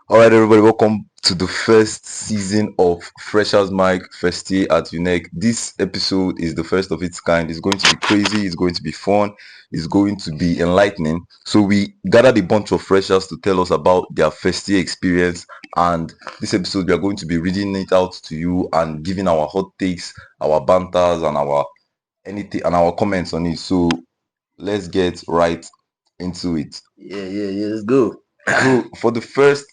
All right, everybody, welcome to the first season of Freshers Mike First Year at UNEC. This episode is the first of its kind. It's going to be crazy, it's going to be fun, it's going to be enlightening. So, we gathered a bunch of freshers to tell us about their first year experience. And this episode, we are going to be reading it out to you and giving our hot takes, our banters, and our anything and our comments on it. So, let's get right into it. Yeah. Let's go. So, for the first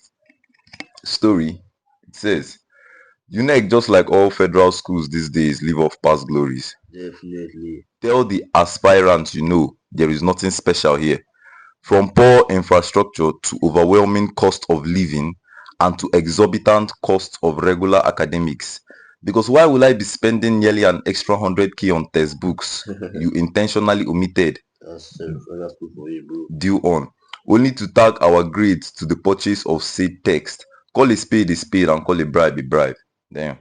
story, it says UNEC, just like all federal schools these days, live off past glories. Definitely. Tell the aspirants you know there is nothing special here. From poor infrastructure to overwhelming cost of living and to exorbitant cost of regular academics. Because why will I be spending nearly an extra 100k on textbooks you intentionally omitted That's good for you, bro. due on, only to tag our grades to the purchase of said text? Call a spade and call a bribe a bribe. Damn.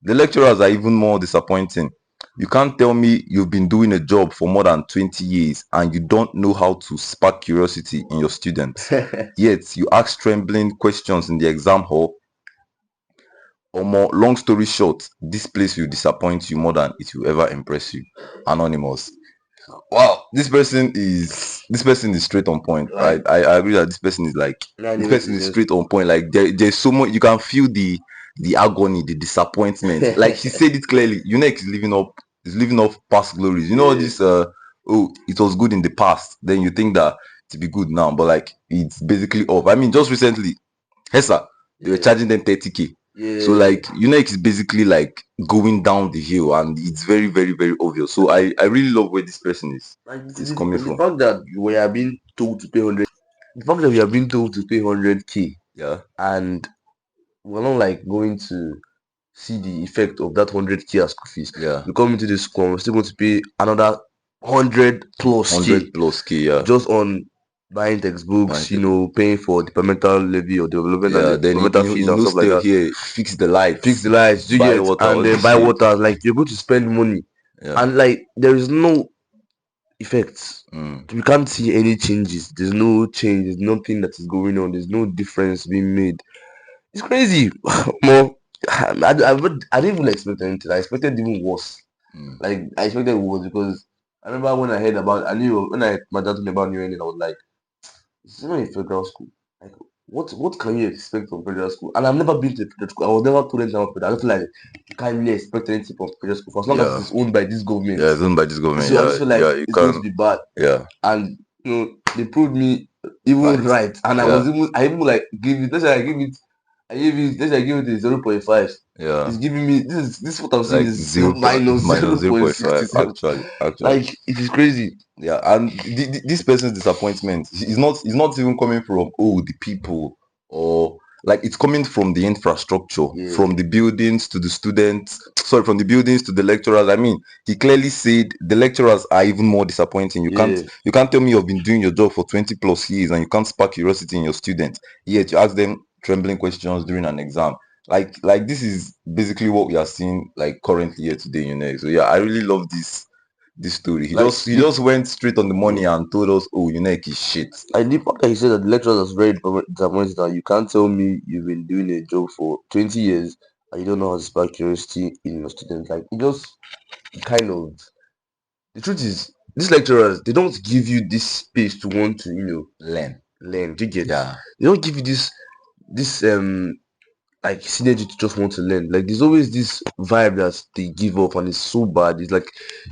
The lecturers are even more disappointing. You can't tell me you've been doing a job for more than 20 years and you don't know how to spark curiosity in your students. Yet you ask trembling questions in the exam hall. Or more, long story short, this place will disappoint you more than it will ever impress you. Anonymous. Wow, this person is straight on point. Like, I agree that this person is straight on point. Like there's so much you can feel the agony, the disappointment. Like he said it clearly. UNEC is living off past glories. You know Yeah. this oh, it was good in the past. Then you think that to be good now, but like it's basically off. I mean, just recently, HESA, they were Yeah. charging them 30k. Yeah. So like UNEC is basically like going down the hill, and it's very, very, very obvious. So I really love where this person like is coming the from. fact that we are being told to pay 100, the fact that we are being told to pay 100k, Yeah, and we're not like going to see the effect of that 100k as school fees. yeah, We come into the school and we're still going to pay another 100 plus k 100 plus k. Yeah, just on buying textbooks, paying for departmental levy or yeah. Then developmental fees and stuff like stay that. here, fix the lights, Fix the lights, do you buy get? water, And all then this buy shit. water. Like you're going to spend money, Yeah. and like there is no effects. Mm. We can't see any changes. There's no change. There's nothing that is going on. There's no difference being made. It's crazy. More, I didn't even expect anything. I expected even worse. Mm. Like I expected worse because I remember when I heard about. I knew when my dad told me about UNEC, I was like, "This is not a federal school. Like, what can you expect from federal school?" And I've never been to a federal school. I was never told anything about federal. I don't feel like you can't really expect anything from federal school for as long as Yeah, it's owned by this government. yeah. It's owned by this government. So I Yeah, just feel like yeah. You it's going to can. be bad. Yeah, And they proved me even right. And Yeah. I even like give it. Let's say I give it. Let's say I give it a 0.5. yeah. It's giving me this is what I'm seeing Like is zero minus minus 0.5. 0.67. Actually. Like it is crazy. Yeah, and this person's disappointment is not even coming from the people, or like it's coming from the infrastructure, Yeah. from the buildings to the students. Sorry, from the buildings to the lecturers. I mean, he clearly said the lecturers are even more disappointing. You can't tell me you've been doing your job for 20 plus years and you can't spark curiosity in your students, yet you ask them trembling questions during an exam. Like this is basically what we are seeing like currently here today, So yeah, I really love this story. He Like, just went straight on the money and told us, "Oh, UNEC is shit." I the fact that he said that the lecturers are very disappointed that you can't tell me you've been doing a job for 20 years and you don't know how to spark curiosity in your students. Like it just kind of the truth is these lecturers they don't give you this space to want to learn. Do you get? Yeah, They don't give you this like synergy to just want to learn. Like there's always this vibe that they give off and it's so bad. It's like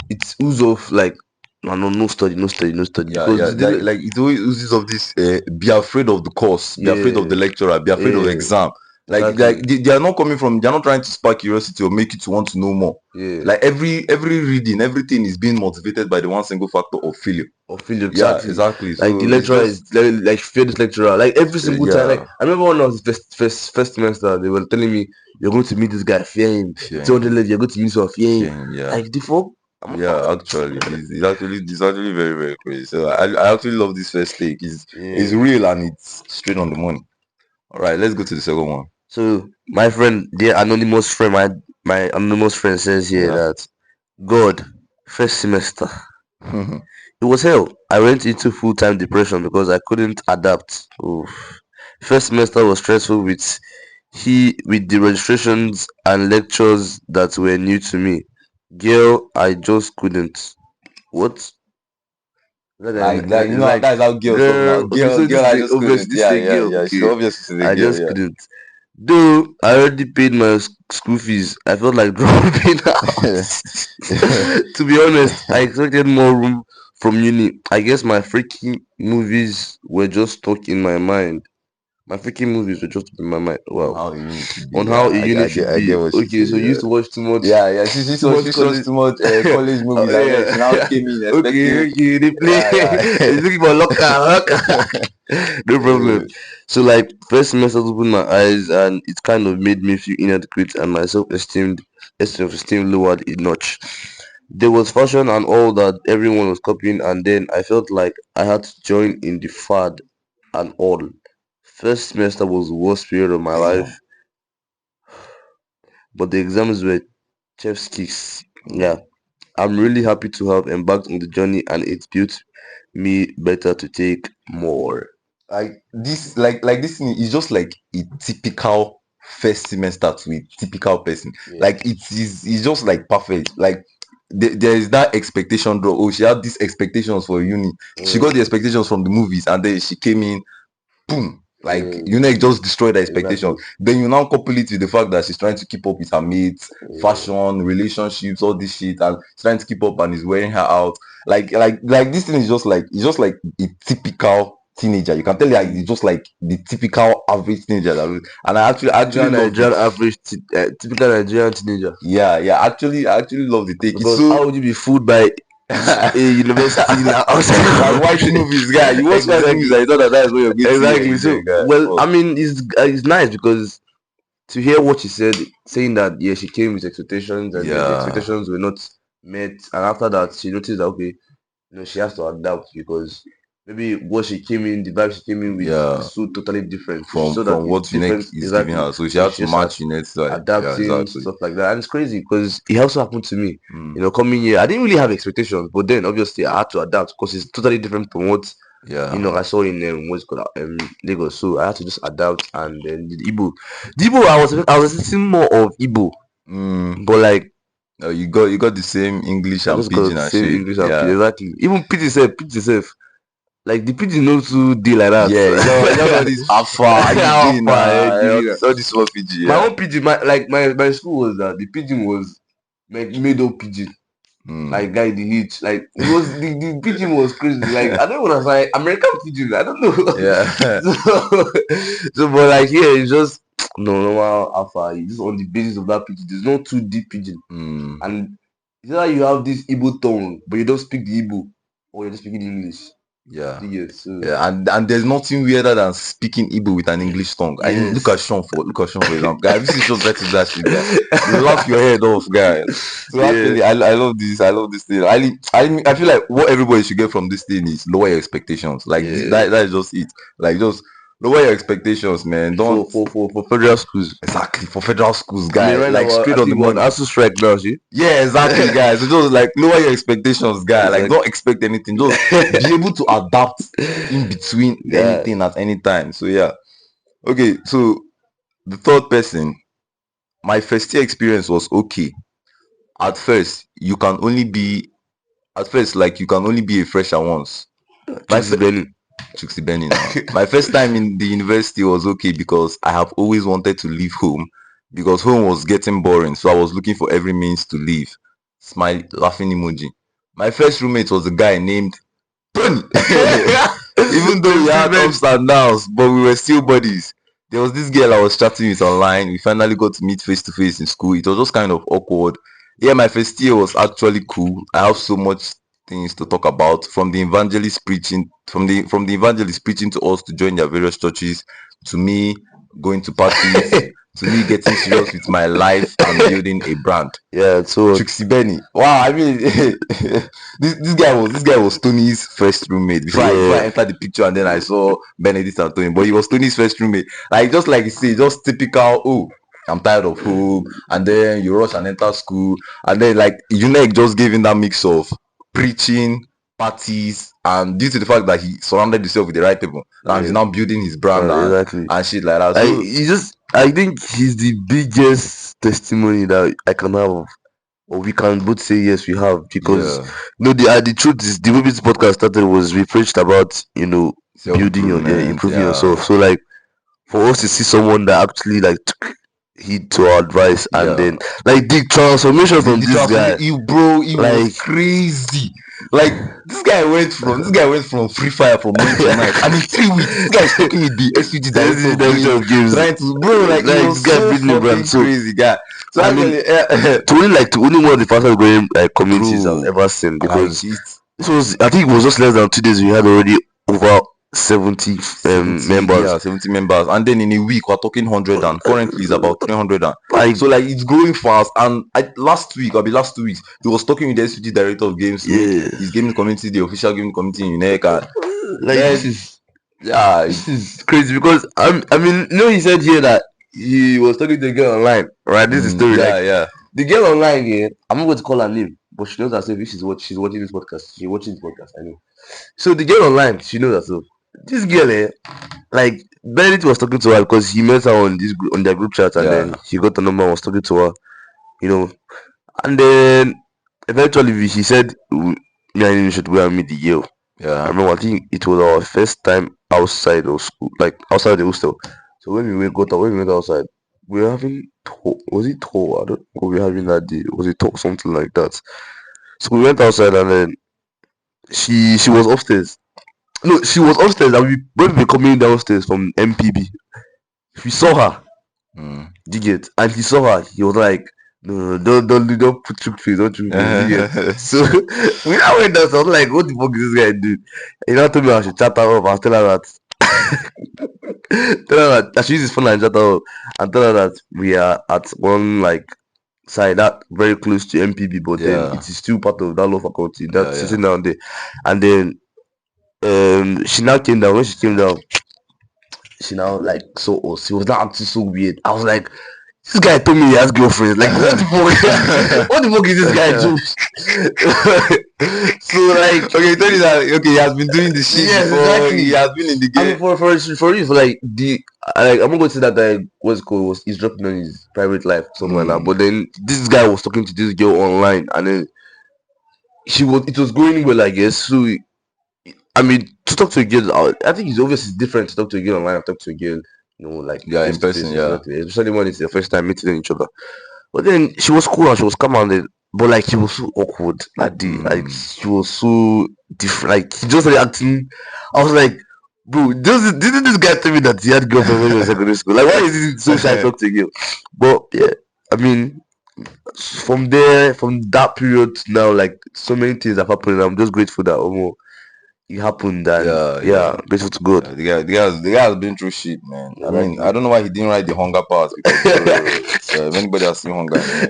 it's oozes off like no study. yeah, Because yeah. Like it always uses of this. Be afraid of the course. Be afraid of the Yeah. lecturer. Be afraid of the Yeah. exam. Exactly. Like they are not coming from. They are not trying to spark curiosity or make you to want to know more. Yeah. Like every reading, everything is being motivated by the one single factor of failure. Or failure. Yeah, Exactly. exactly. Like So the it's lecturer just is like fear this lecturer. Like every single time. yeah. Like I remember when I was first semester, they were telling me you're going to meet this guy, fear him. Fear him. 200 levy, you're going to meet someone, fear him. Yeah. Like the fuck. Yeah, actually, it's actually very, very crazy. So I actually love this first take. It's real and it's straight on the money. All right, let's go to the second one. So my friend, the anonymous friend, my anonymous friend says here that God, first semester, it was hell. I went into full-time depression because I couldn't adapt. Oof. First semester was stressful with the registrations and lectures that were new to me. Girl, I just couldn't. What? Like that, you know, Like that's how girls talk now. girl. Okay, Girl, so girl, this is I a, just obviously couldn't. this is Yeah, a yeah, girl. yeah. She Okay, obviously she's a I girl. just Yeah. couldn't. Though I already paid my school fees, I felt like dropping out. To be honest, I expected more room from uni. I guess my freaking movies were just stuck in my mind. My freaking movies were just in my mind. On Wow. how a unit should be. On Yeah, how a unit should I get be. what she Okay, said. so you used Yeah. to watch Yeah, yeah. too much She watched college. too much college movies, and then Yeah. she now came in expecting. Okay, they play. Yeah, yeah. He's looking for locker. No problem. Yeah. So like first semester opened my eyes and it kind of made me feel inadequate and my self esteem lowered a notch. There was fashion and all that everyone was copying and then I felt like I had to join in the fad and all. First semester was the worst period of my life, Damn. but the exams were chef's kiss. Yeah. Mm. I'm really happy to have embarked on the journey and it built me better to take more. Like this thing is just like a typical first semester to a typical person. Yeah. Like it's just like perfect. Like there is that expectation draw. Oh, she had these expectations for uni. She got Mm, the expectations from the movies, and then she came in, boom. Like mm, UNEC just destroyed her expectations. exactly. Then you now couple it with the fact that she's trying to keep up with her mates, Yeah. fashion, relationships, all this shit, and she's trying to keep up and is wearing her out. Like this thing is just like it's just like a typical teenager. You can tell like it's just like the typical average teenager. And I actually Typical loved it. Nigerian typical Nigerian teenager. Yeah, yeah. I actually love the take. It's Because so how would you be fooled by a university now like outside white movies, guy. You watch white movies exactly, and you thought that that's what you're going to hear exactly. in there, So, guy. well, I Fuck. mean, it's nice because to hear what she said, saying that yeah, she came with expectations and then the Yeah, expectations were not met, and after that, she noticed that okay, she has to adapt because maybe what she came in, the vibe she came in with yeah. is so totally different. So she saw that From it's what UNEC different is giving exactly. her. So she So had she to just has match UNEC's side. Yeah, adapting exactly. stuff like that, and it's crazy because it also happened to me. Mm, Coming here, I didn't really have expectations, but then obviously I had to adapt because it's totally different from what yeah. I saw in what's it called Lagos. So I had to just adapt, and then the Igbo, I was expecting more of Igbo, Mm, but like you got the same English I and just got pidgin the and same shit. English and Yeah. exactly. Even Pidgin self, like the Pidgin no too deal like that. Yeah, you know all this alpha, how you How doing far now? giving that. All this one PG, My yeah. own Pidgin, my school was that the Pidgin was like made up Pidgin. Mm, Like guy the heat, like it was the pigeon was crazy. Like I don't want to say American pigeon. I don't know. yeah. so but like here it's just no normal alpha. Just on the basis of that pigeon. There's no too deep pigeon, Mm, and it's not like you have this Igbo tongue, but you don't speak the Igbo, or you're just speaking English. yeah. Yes, so Yeah, and there's nothing weirder than speaking Igbo with an English tongue. I mean, yes. look at Sean for example. Guy, this is just versus that shit, guy. You laugh your head off, guy. So Yeah, actually, I love this. I love this thing. I feel like what everybody should get from this thing is lower your expectations. Like yeah. that is just it. Like just lower your expectations, man. For Don't for for for federal schools. exactly for federal schools, I mean, guy. right Like now straight I on see the one money. ASU strike now. See, Yeah, exactly, guys. So just like lower your expectations, guy. Like exactly. don't expect anything. Just be able to adapt in between Yeah. anything at any time. So yeah. Okay, so the third person, my first year experience was okay. At first, like you can only be a fresher once. My Chicks is fir- Benin. Chuksi Benny now. My first time in the university was okay because I have always wanted to leave home because home was getting boring. So I was looking for every means to leave. Smile laughing emoji. My first roommate was a guy named Tony. Even though we Still had Benin. ups and downs, but we were still buddies. There was this girl I was chatting with online. We finally got to meet face to face in school. It was just kind of awkward. Yeah, my first year was actually cool. I have so much things to talk about from the evangelist preaching to us to join their various churches, to me going to parties, to me getting serious with my life and building a brand. Yeah, so Trixie Benny. Wow, I mean, this guy was Tony's first roommate. Before I yeah, entered the picture, and then I saw Benedict and Tony, but he was Tony's first roommate. Like just like you say, just typical. Oh, I'm tired of home, and then you rush and enter school, and then like UNEC just gave him that mix of preaching, parties, and due to the fact that he surrounded himself with the right people, now he's Yeah. now building his brand Exactly. and shit like that. Like So I think he's the biggest testimony that I can have, or we can both say yes, we have, because yeah, the truth is, the way this podcast started was we preached about building your self-improvement, improving yeah, yourself. So like for us to see someone that actually like took heed to our advice, and yeah. then like the transformation from The this guy, transformation, bro, he was like crazy. Like this guy went from free fire from morning to night, and in 3 weeks, this guy is talking with the SVG director of director games, of games, trying to, bro, like he like was this guy so building a brand. fucking So crazy guy. So I mean, actually, to only one of the fastest growing like communities I've bro, ever seen, like because this was, I think it was just less than 2 days we had already over 70 members. 70 members, and then in a week we're talking 100, and currently it's about 300. Like So like it's growing fast. And last 2 weeks he was talking with the SVG director of games to make yeah, his gaming community the official gaming community in UNEC, and like then, this is crazy, because I mean, he said here that he was talking to a girl online, right? This is the story. Like yeah. the girl online here, I'm not going to call her name, but she knows herself. If she's watching this podcast, she's watching this podcast, I know. So the girl online, she knows herself. This girl, like Benedict was talking to her because he met her on on their group chat, and Yeah. then he got the number and was talking to her, and then eventually he said, me and you should go and meet the girl. I Yeah. remember, I think it was our first time outside of school, like outside the hostel. So when we went outside, we were having was it tour? I don't know what we were having that day. Was it talk, something like that? So we went outside, and then she was upstairs. No, she was upstairs, and when we were coming downstairs from MPB, we saw her. Mm. You get? And he saw her. He was like, no, don't put trick face, don't trick face. You get? So we now went down. So I was like, what the fuck is this guy do? He now told me I should chat her up and tell her that. Tell her that I should use his phone and chat her up, and tell her that we are at one like side that very close to MPB, but then Yeah. it is still part of that law faculty that's Yeah, yeah. sitting down there. And then she now came down. When she came down, she now like saw us. She was not acting so weird. I was like, this guy told me he has girlfriends. Like, what the fuck? What the fuck is this guy do? So like, Okay, tell you that. Okay, he has been doing the shit Yes, before. exactly. He has been in the I game. mean, for you, for like I'm not going to say that what's it called was he's dropping on his private life, something like that. But then this guy was talking to this girl online, and then it was going well, I guess. So I mean, to talk to a girl, I think it's obviously different to talk to a girl online and talk to a girl, like Yeah, in face to face, person, yeah. exactly. Especially when it's the first time meeting each other. But then she was cool and she was calm, and then, but like she was so awkward that day. Like she was so different. Like he just started acting. I was like, bro, didn't this guy tell me that he had girlfriend when he was in secondary school? Like, why is he so shy to talk to a girl? But yeah, I mean, from that period to now, like so many things have happened. I'm just grateful that it happened, and Yeah. grateful to God. The guy has been through shit, man. I mean, Exactly. I don't know why he didn't write the hunger part, because if anybody has seen hunger, That's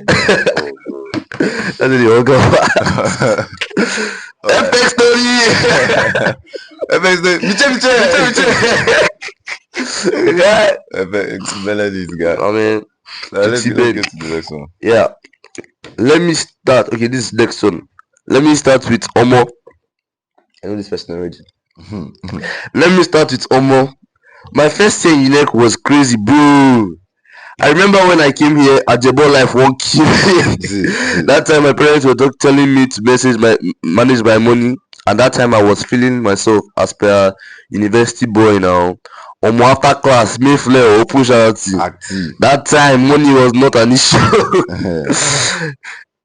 the hunger part. Epic story. Epic story. Yeah. Melodies, guy. I mean, Let's get to the next one. yeah. Let me start. Okay, this next one. Let me start with Omo. I know this person already. Let me start with Omo. My first year in UNEC was crazy, bro. I remember when I came here, Ajebo life won't kill me. That time my parents were telling me to manage my money, and that time I was feeling myself as per university boy now. Omo, after class, Mayflower or push out. Active. That time money was not an issue.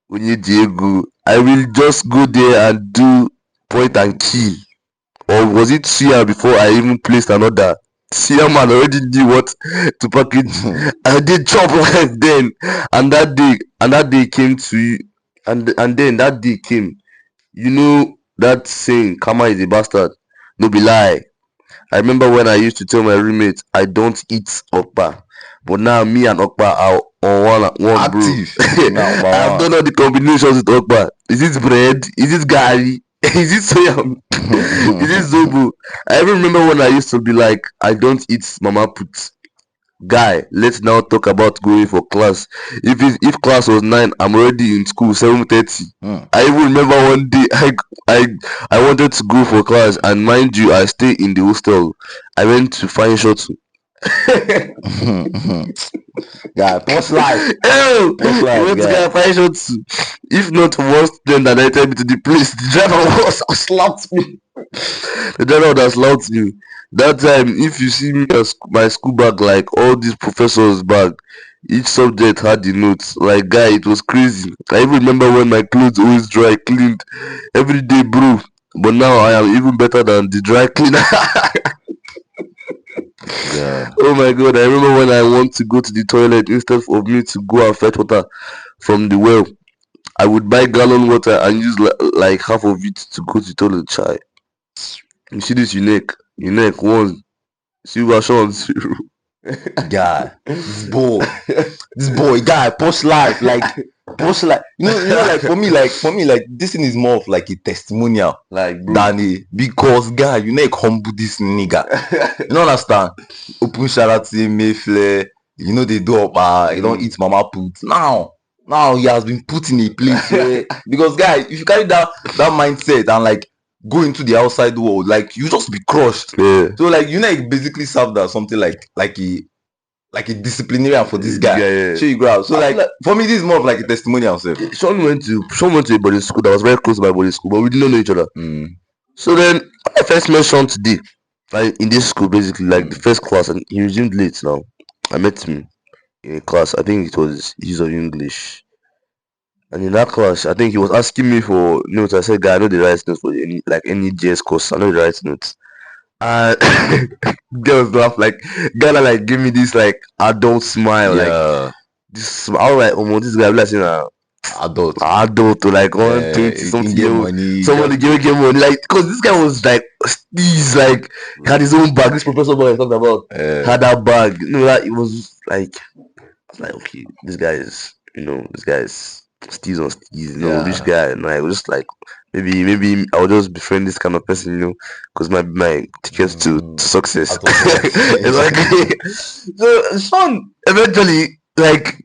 When you Diego, I will just go there and do point and kill. Or was it Sia before I even placed an order? Sia man already knew what to package. I did chop life then, and that day came to you, and then that day came. You know that saying, "Karma is a bastard." No be lie. I remember when I used to tell my roommate I don't eat okpa, but now me and okpa are on one bro. Active. I've done all the combinations with okpa. Is it bread? Is it gari? Is it soya? Is it zobo? I even remember when I used to be like, I don't eat mama put, Guy, let's now talk about going for class. If class was 9, I'm already in school 7:30. I even remember one day I I wanted to go for class, and mind you, I stay in the hostel. I went to find shuttle. Guy, post life. Oh, Post you life, went to guy. get find shuttle. If not one student that directed me to the place, the driver was slapped me. The driver would have slapped me. That time, if you see me as my school bag, like all these professors' bag, each subject had the notes. Like, guy, it was crazy. I even remember when my clothes always dry cleaned every day, bro. But now I am even better than the dry cleaner. Yeah. Oh my god, I remember when I want to go to the toilet, instead of me to go and fetch water from the well, I would buy gallon water and use like half of it to go to the toilet. Chai. You see this UNEC 1, silver Sean 0. Guy, this boy, guy, post life, like post life. Like for me, like this thing is more of like a testimonial, Like, bro. than a, because guy, you know, like, humble this nigga. You don't understand? Open charity, Mayflair, you know they do up, you don't eat mama put. Now he has been put in a place where, because guy, if you carry that mindset and like go into the outside world, like you just be crushed. Yeah. So like you know, it basically served as something like a disciplinarian for this guy. Yeah. Sure, you grow out. So like for me, this is more of like a testimonial. Sean went to a boarding school that was very close to my boarding school, but we didn't know each other. So then I first met Sean today, like in this school, basically, like the first class, and he resumed late now. I met him in a class. I think it was use of English. And in that class, I think he was asking me for notes. I said, "Guy, I know the right notes for any GS course. I know the right notes." And girls laugh like, Ghana like give me this like adult smile, like this. I was like, oh, this guy like saying adult to like 120 something. Somebody give money, like, because this guy was like, he's like had his own bag. This professor boy I talked about had that bag. Like it was like, okay, this guy is steez on steez, rich guy, and I was just like, maybe I'll just befriend this kind of person, because my tickets to success. Exactly. So Sean eventually, like,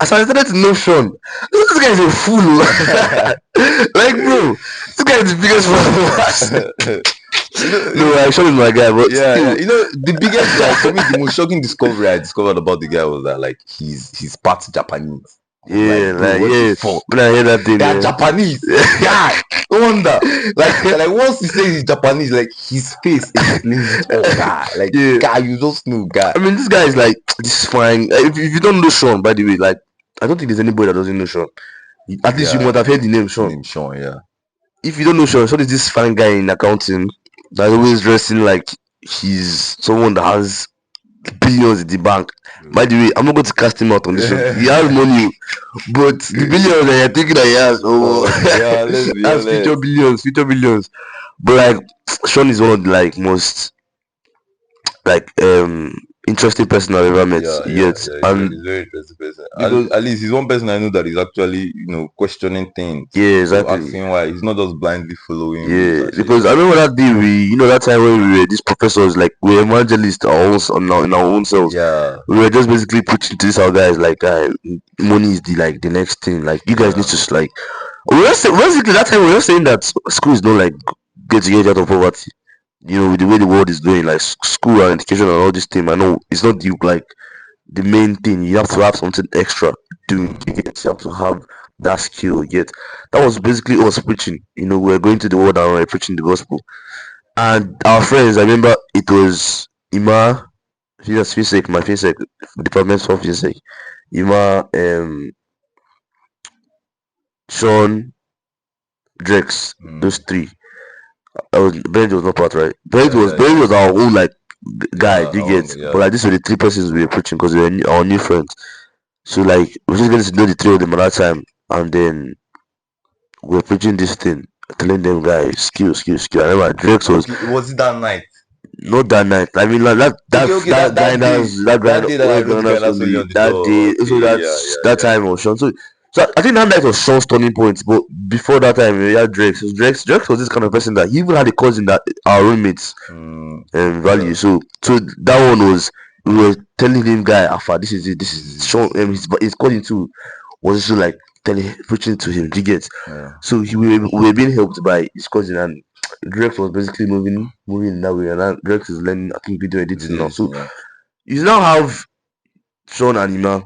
as I started to know Sean, this guy is a fool. Like, bro, this guy is the biggest fool. No, Sean is my guy, but still, the biggest, like, for me, the most shocking discovery I discovered about the guy was that like he's part Japanese. Yeah, when I hear that thing, they're Japanese. Guy, no wonder. Like once he says he's Japanese, like his face explains it all, guy. Like, guy, you just know, guy. I mean, this guy is like this fine. If you don't know Sean, by the way, like, I don't think there's anybody that doesn't know Sean. At least you might have heard the name Sean. Yeah. If you don't know Sean is this fine guy in accounting that's always dressing like he's someone that has billions in the bank. By the way, I'm not going to cast him out on this show. He has money, but the billions that you're thinking that he has, that's future billions. But like, Sean is one of the like most like interesting person I've ever met yet. And he's a very interesting person. At least he's one person I know that is actually, questioning things. Yeah, exactly. Asking why. He's not just blindly following. Yeah, because I remember that day that time when we were these professors, like, we were evangelists in our own selves. Yeah. We were just basically preaching to these our guys like, money is the next thing. Like, you guys need to like, basically that time we were saying that school is not like get to get out of poverty. With the way the world is going, like school and education and all this thing, I know it's not the main thing. You have to have something extra doing. You have to have that skill. Yet that was basically us preaching. We're going to the world and we're preaching the gospel. And our friends, I remember it was Ima, physics, my physics department for physics. Ima, Sean, Drex, those three. Benj was not part, right? Benj was our own like guy, you get. But like, these were the three persons we were preaching because they were our new friends. So like, we just getting to know the three of them at that time, and then we were preaching this thing, telling them, guys, skill. I remember Drex was it that night? Not that night. I mean, like that day that time was Sean. So I think that night was Sean's turning point, but before that time, we had Drex. So Drex was this kind of person that he even had a cousin that our roommates value. So that one was we were telling him, guy, Alpha, this is it, this This is is Sean. it. His calling too was also like telling, preaching to him. Do you get? Yeah. So we were being helped by his cousin, and Drex was basically moving in that way, and then Drex is learning, I think, video editing Video now. So editing, yeah. you now have Sean and Iman.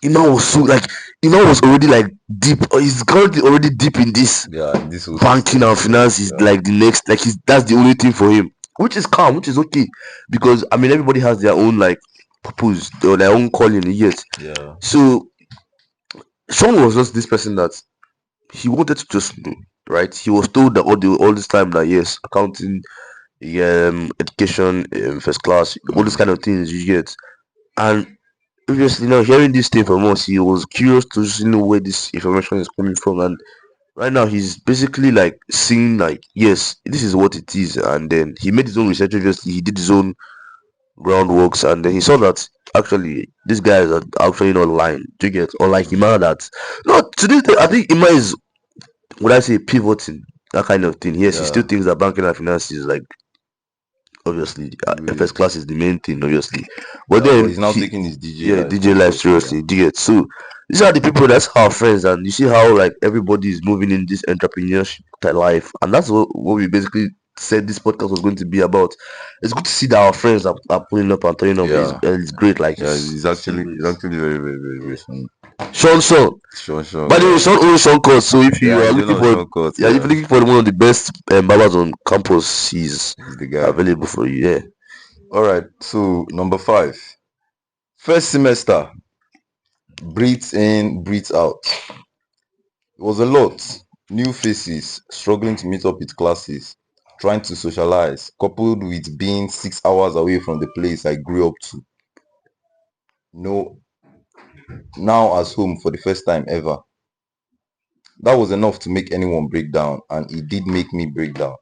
Iman was so like, Iman was already like deep. He's currently already deep in this Yeah, this whole banking system. and finance. Is Yeah. like the next, like that's the only thing for him, which is calm, which is okay, because I mean everybody has their own like purpose or their own calling. Yet, Yeah. so Sean was just this person that he wanted to just know, right? He was told that all this time that yes, accounting, education, first class, all those kind of things you get. And obviously now hearing this thing from us, he was curious to just know where this information is coming from. And right now he's basically like seeing like, yes, this is what it is. And then he made his own research. Obviously he did his own groundworks, and then he saw that actually these guys are actually not lying. Do you get? Or like Ima, that no, to this day I think Ima is, would I say, pivoting, that kind of thing. Yes, he still Yeah. thinks that banking and finance is like, obviously, Really. first class is the main thing, obviously. But Yeah, but then he's now taking his DJ yeah, life DJ more life seriously. seriously. Do you get? So these are the people that's our friends, and you see how like everybody is moving in this entrepreneurship type life, and that's what we basically said this podcast was going to be about. It's good to see that our friends are pulling up and turning up. Yeah. It's great. Like Yeah, it's actually very, very, very, very funny. Sean. Sure, sure, By the way, yeah. Sean owns Sean Court, so if you Yeah, are you don't looking know for, shortcuts, yeah, if yeah. you're looking for one of the best barbers on campus, he's He's the guy. available for you. Yeah. Alright, so number 5. First semester, breathe in, breathe out. It was a lot. New faces, struggling to meet up with classes, trying to socialize, coupled with being 6 hours away from the place I grew up to. No, now as home for the first time ever. That was enough to make anyone break down, and it did make me break down.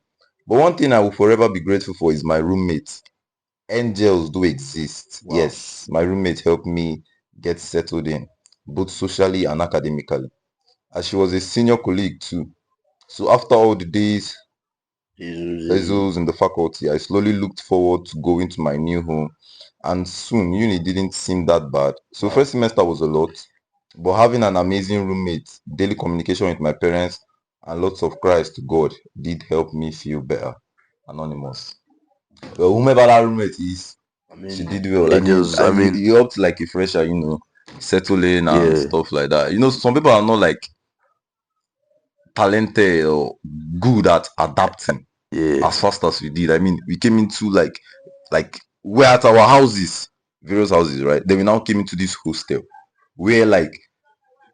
But one thing I will forever be grateful for is my roommates. Angels do exist. Wow. Yes, my roommate helped me get settled in, both socially and academically. As she was a senior colleague too. So after all the days, puzzles in the faculty, I slowly looked forward to going to my new home. And soon, uni didn't seem that bad. So first semester was a lot, but having an amazing roommate, daily communication with my parents, and lots of cries to God did help me feel better. Anonymous. Well, whomever that roommate is, I she mean, did well. Angels. I mean, You helped like a fresher, settle in and yeah, stuff like that. Some people are not like talented or good at adapting yeah, as fast as we did. I mean, we came into like we're at our houses, various houses, right? Then we now came into this hostel where like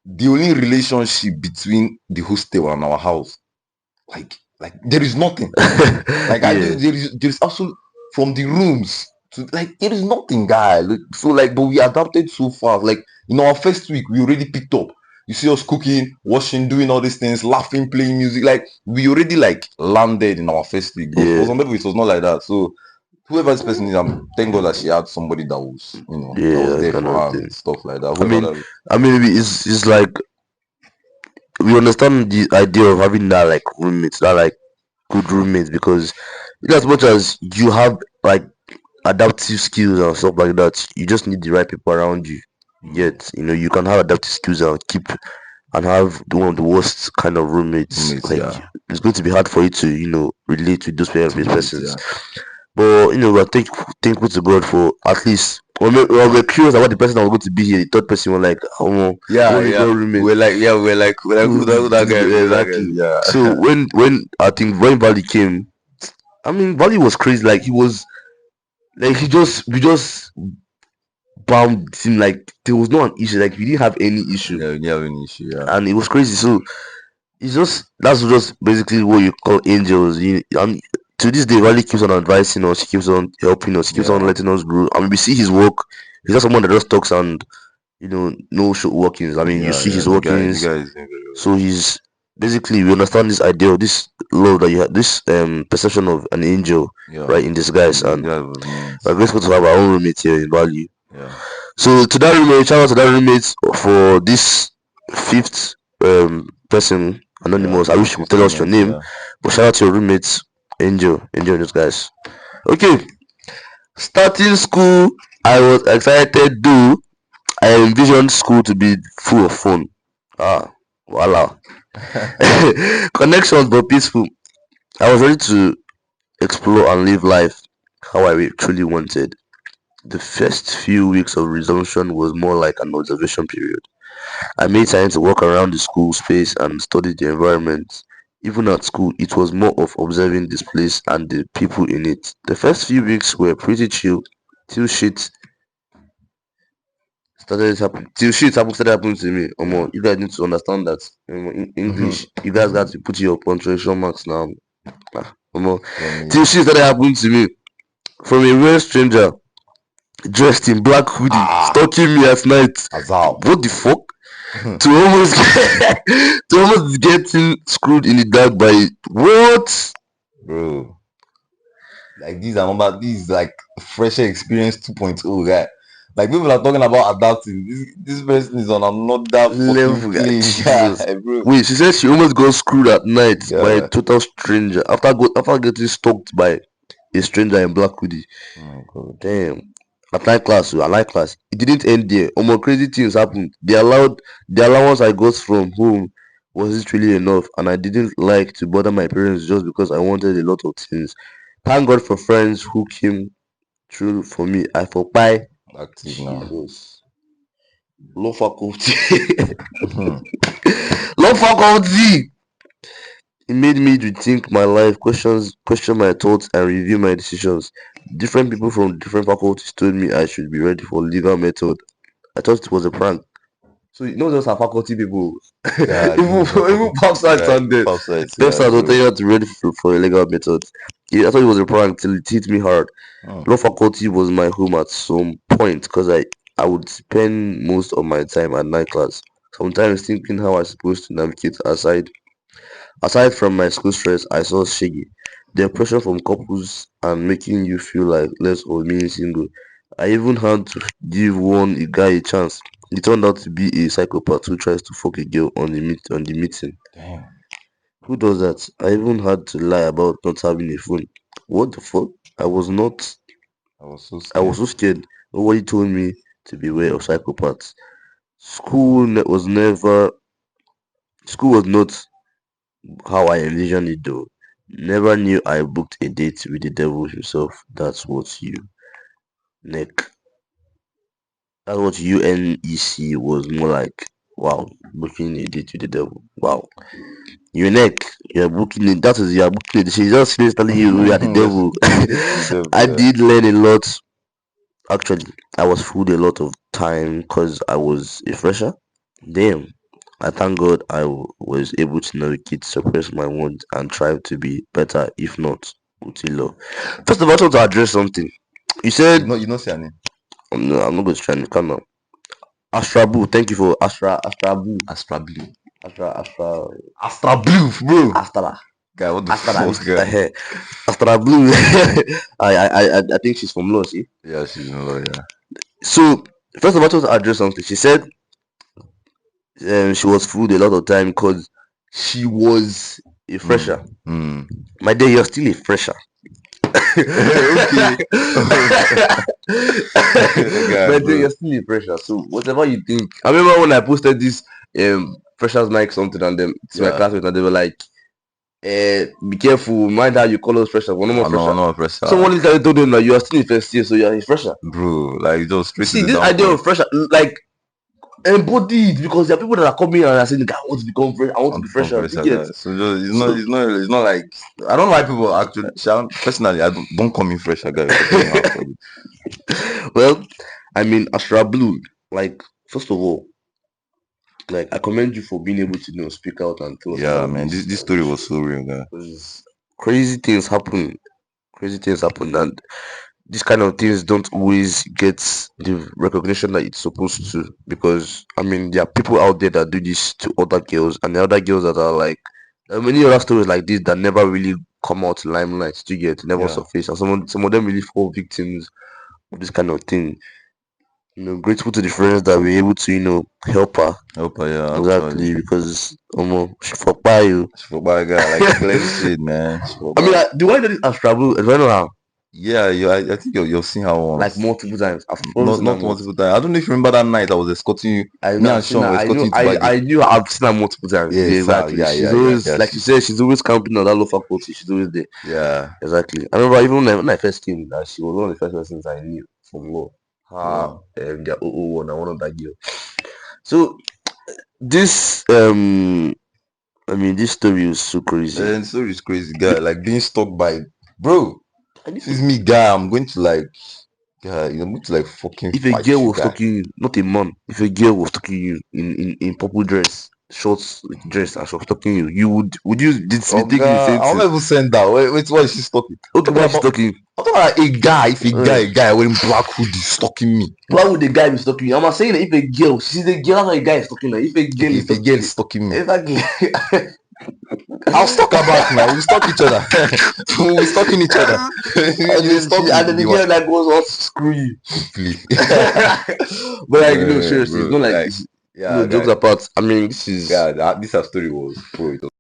the only relationship between the hostel and our house, like there is nothing. Like yeah, there's absolute, from the rooms to like there is nothing, guy. So like, but we adapted so fast. Like our first week, we already picked up. You see us cooking, washing, doing all these things, laughing, playing music. Like we already like landed in our first week. But for yeah, some people, it was not like that. So whoever this person is, I'm thank God that she had somebody that was, that was yeah, there kind for of her thing. and stuff like that. I Whoever mean, that, maybe it's like we understand the idea of having that like roommates, that like good roommates, because in as much as you have like adaptive skills and stuff like that, you just need the right people around you. Yet, you can have adaptive skills and keep and have one of the worst kind of roommates. roommates, Like yeah, it's going to be hard for you to relate with those kind of persons. yeah. But we're thankful to God for at least. We're curious about the person that was going to be here. The third person was like, oh, Yeah, only yeah. got roommate. We're like, who that guy? Yeah, Who that guy? exactly. Yeah. So when I think when Valley came, I mean Valley was crazy. Like he was like we just bound him, like there was no an issue. Like we didn't have any issue, Yeah, we didn't have any issue. Yeah. and it was crazy. So it's that's just basically what you call angels. And to this day, Valley keeps on advising us. He keeps on helping us. He keeps on Yeah. letting us grow. I mean, we see his work. He's not someone that just talks and no show workings. I mean, you see his The workings. guy is doing very well. So he's basically, we understand this idea of this love that you have, this perception of an angel, Yeah. right, in disguise. And Yeah, yeah. we're grateful to have our own roommate here in Value. Yeah. So to that roommate, shout out to that roommate for this fifth person, anonymous. I wish you could tell us your name, Yeah. but shout out to your roommates, Angel, those guys. Okay, starting school I was excited though. I envisioned school to be full of fun. Ah, voila. Connections but peaceful. I was ready to explore and live life how I truly wanted. The first few weeks of resumption was more like an observation period. I made time to walk around the school space and study the environment. Even at school, it was more of observing this place and the people in it. The first few weeks were pretty chill till shit started happening to me. Yeah. You guys need to understand that in English, you guys got to put your punctuation marks now. Ah, From till me. shit started happening to me from a real stranger dressed in black hoodie Ah, stalking me at night. Azal. What the fuck? To almost to almost getting screwed in the dark by what? Bro. Like these like fresher experience 2.0 guy. Like people are talking about adapting. This person is on another fucking Level, guy. plane, Jesus. guy, bro. Wait, she said she almost got screwed at night by a Yeah. total stranger after getting stalked by a stranger in black hoodie. Oh god. Damn. At night class, I like class. It didn't end there. More crazy things happened. The allowance I got from home wasn't really enough, and I didn't like to bother my parents just because I wanted a lot of things. Thank God for friends who came through for me. I for buy Active now. Jesus. Low faculty. Mhm. Low faculty. It made me rethink my life, question my thoughts, and review my decisions. Different people from different faculties told me I should be ready for legal method. I thought it was a prank. So you know those are faculty people. Yeah, even this is even pop sites right. and the Pop sites, pep yeah, sites will tell bro. you how to ready for a legal method. Yeah, I thought it was a prank till it hit me hard. Hmm. Law faculty was my home at some point because I would spend most of my time at night class. Sometimes thinking how I supposed to navigate aside from my school stress, I saw Shiggy. The pressure from couples and making you feel like less or being single. I even had to give one guy a chance. He turned out to be a psychopath who tries to fuck a girl on the meeting. Damn. Who does that? I even had to lie about not having a phone. What the fuck? I was not. I was so I was scared. so scared. Nobody told me to beware of psychopaths. Was never. School was not how I envisioned it though. Never knew I booked a date with the devil himself. That's what neck. That's what UNEC was more like. Wow, booking a date with the devil. Wow. UNEC, you're booking it. That is you're booking it. She just finished telling you you are the Yes, devil. booking a date with the devil, I yeah. did learn a lot. Actually, I was fooled a lot of time because I was a fresher. Damn. I thank God was able to navigate, suppress my wounds, and try to be better, if not Utilo. First of all, I want to address something. You said, You know, say her name. no, I'm not going to try and come now. Astrabu, thank you for Astrabu. Astra Blue. Astra, Astra Blue, bro. Astra, Guy, what the Astra, fuck, guy? Astra Blue. I think she's from Law, see? Yeah, she's a lawyer. So, first of all, I want to address something. She said she was fooled a lot of time because she was a fresher. Hmm. My dear, you're still a fresher. Okay. Guy, But bro. you're still a fresher. So whatever you think. I remember when I posted this freshers like something and them to my Yeah. classmates and they were like, be careful, mind how you call us fresher. We're no more I fresher. know, pressure. Someone literally told them that you are still in first year, so you're a fresher. Bro, like just straight See, to the this down idea point. of fresher, like embody it because there are people that are coming and are saying, I want to become fresh, I want to be Become fresher. You fresher, get guy. So just so it's not like I don't like people actually. Personally, I don't call me fresher, guy. You're talking half of it. well, I mean Astra Blue, like first of all, like I commend you for being able to speak out and tell us Yeah, about man. this. This story was so real, guy. Because crazy things happen. Crazy things happen, and these kind of things don't always get the recognition that it's supposed to. Because I mean, there are people out there that do this to other girls, and the other girls that are like many other stories like this that never really come out to limelight to get never Yeah. surface, and some of them really fall victims of this kind of thing. Grateful to the friends that were able to help her. Hope yeah, Exactly, actually. because she fuck by you. She for by guy, like clear shit, man. She for I mean, by. do I know this Astra Blue? Do I know her? Yeah, I think you've seen her Like once. multiple times. I've probably Not seen her not multiple. multiple times. I don't know if you remember that night I was escorting you. I Me know I've and seen Sean her. were I escorting know you to buy the. I knew I've seen her multiple times. Yeah, Yes, sir. exactly. Yeah, She's yeah, yeah, always yeah. like she said, she's always camping on that low faculty. She's always there. Yeah. Exactly. I remember even when I first came, that she was one of the first persons I knew from law. Her, Wow. their OO1 and one of that girl. So this I mean this story is so crazy. And so is crazy, guy. Like being stalked by, bro. I need This to, is me, guy. I'm going to like, guy. I'm going to like fucking if a fight girl you, was guy. stalking you, not a man, if a girl was stalking you in purple dress, shorts dress and she was stalking you, would you did Oh, take the God. same I'll thing? never send that. Wait, why is she stalking? Okay, Talking why is she about, stalking you? I'm talking about a guy. If Uh, a guy wearing black hoodie stalking me. why would the guy be stalking you? I'm not saying that if a girl, she's a girl, that's why a guy is stalking her. If a girl Okay, is if a stalking girl you, is stalking me, exactly. I'll stalk her back now. We'll stalk each other. We'll be stalking each other. You stalk And then the the girl like goes on screw you. please. But like no, seriously, it's Bro, not like like, it's, no yeah, jokes guy. apart. I mean, this is Yeah, this her story was, bro. It was